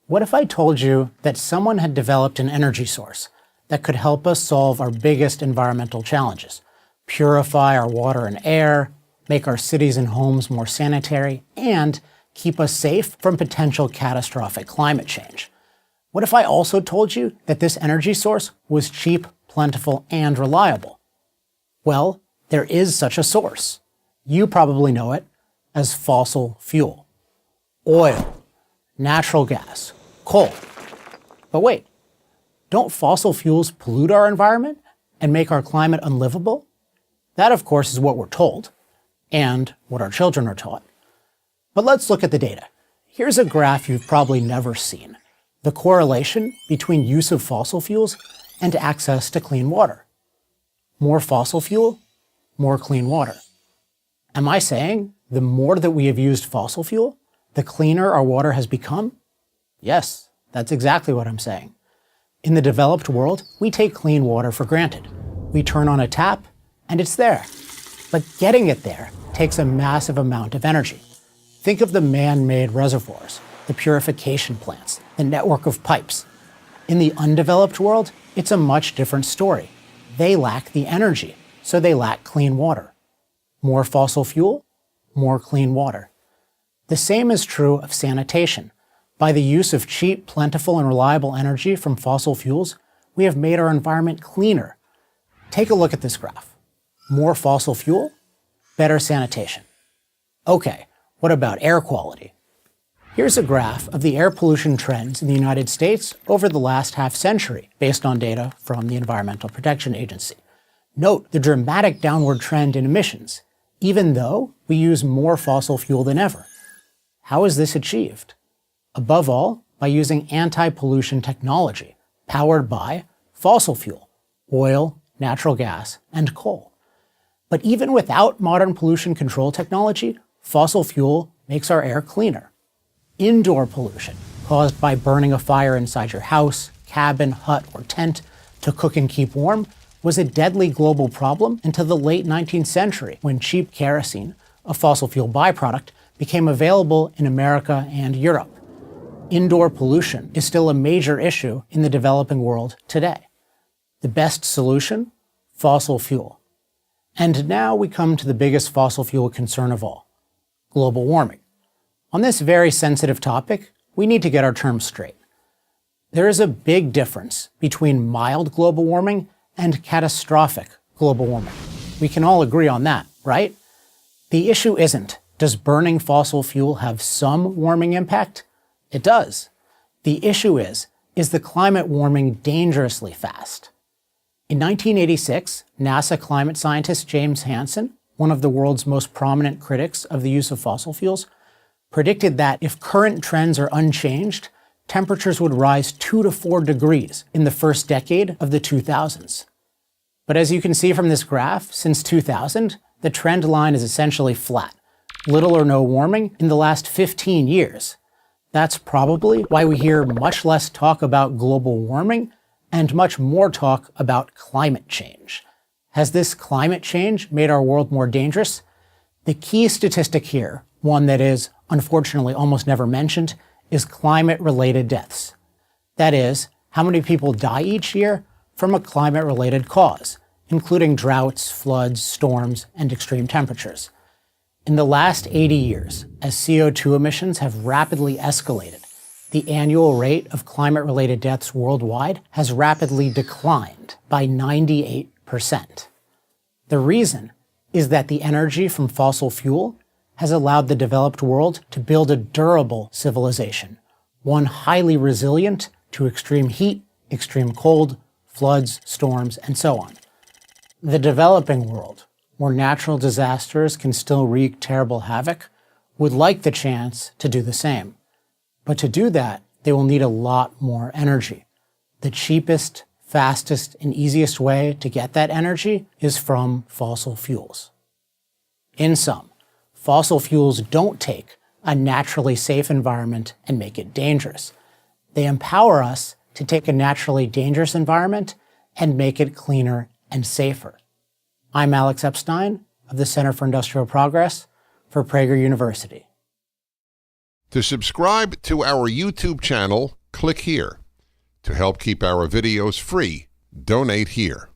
What if I told you that someone had developed an energy source that could help us solve our biggest environmental challenges, purify our water and air, make our cities and homes more sanitary, and keep us safe from potential catastrophic climate change? What if I also told you that this energy source was cheap, plentiful, and reliable? Well, there is such a source. You probably know it as fossil fuel. Oil, natural gas, coal. But wait, don't fossil fuels pollute our environment and make our climate unlivable? That, of course, is what we're told, and what our children are taught. But let's look at the data. Here's a graph you've probably never seen: the correlation between use of fossil fuels and access to clean water. More fossil fuel, more clean water. Am I saying the more that we have used fossil fuel, the cleaner our water has become? Yes, that's exactly what I'm saying. In the developed world, we take clean water for granted. We turn on a tap, and it's there. But getting it there takes a massive amount of energy. Think of the man-made reservoirs, the purification plants, the network of pipes. In the undeveloped world, it's a much different story. They lack the energy, so they lack clean water. More fossil fuel, more clean water. The same is true of sanitation. By the use of cheap, plentiful, and reliable energy from fossil fuels, we have made our environment cleaner. Take a look at this graph. More fossil fuel, better sanitation. Okay, what about air quality? Here's a graph of the air pollution trends in the United States over the last half-century, based on data from the Environmental Protection Agency. Note the dramatic downward trend in emissions, even though we use more fossil fuel than ever. How is this achieved? Above all, by using anti-pollution technology, powered by fossil fuel, oil, natural gas, and coal. But even without modern pollution control technology, fossil fuel makes our air cleaner. Indoor pollution, caused by burning a fire inside your house, cabin, hut, or tent to cook and keep warm, was a deadly global problem until the late 19th century, when cheap kerosene, a fossil fuel byproduct, became available in America and Europe. Indoor pollution is still a major issue in the developing world today. The best solution? Fossil fuel. And now we come to the biggest fossil fuel concern of all: global warming. On this very sensitive topic, we need to get our terms straight. There is a big difference between mild global warming and catastrophic global warming. We can all agree on that, right? The issue isn't, does burning fossil fuel have some warming impact? It does. The issue is the climate warming dangerously fast? In 1986, NASA climate scientist James Hansen, one of the world's most prominent critics of the use of fossil fuels, predicted that if current trends are unchanged, temperatures would rise 2 to 4 degrees in the first decade of the 2000s. But as you can see from this graph, since 2000, the trend line is essentially flat. Little or no warming in the last 15 years. That's probably why we hear much less talk about global warming and much more talk about climate change. Has this climate change made our world more dangerous? The key statistic here, one that is unfortunately almost never mentioned, is climate-related deaths. That is, how many people die each year from a climate-related cause, including droughts, floods, storms, and extreme temperatures. In the last 80 years, as CO2 emissions have rapidly escalated, the annual rate of climate-related deaths worldwide has rapidly declined by 98%. The reason is that the energy from fossil fuel has allowed the developed world to build a durable civilization, one highly resilient to extreme heat, extreme cold, floods, storms, and so on. The developing world, where natural disasters can still wreak terrible havoc, would like the chance to do the same. But to do that, they will need a lot more energy. The cheapest, fastest, and easiest way to get that energy is from fossil fuels. In sum, fossil fuels don't take a naturally safe environment and make it dangerous. They empower us to take a naturally dangerous environment and make it cleaner and safer. I'm Alex Epstein of the Center for Industrial Progress for Prager University. To subscribe to our YouTube channel, click here. To help keep our videos free, donate here.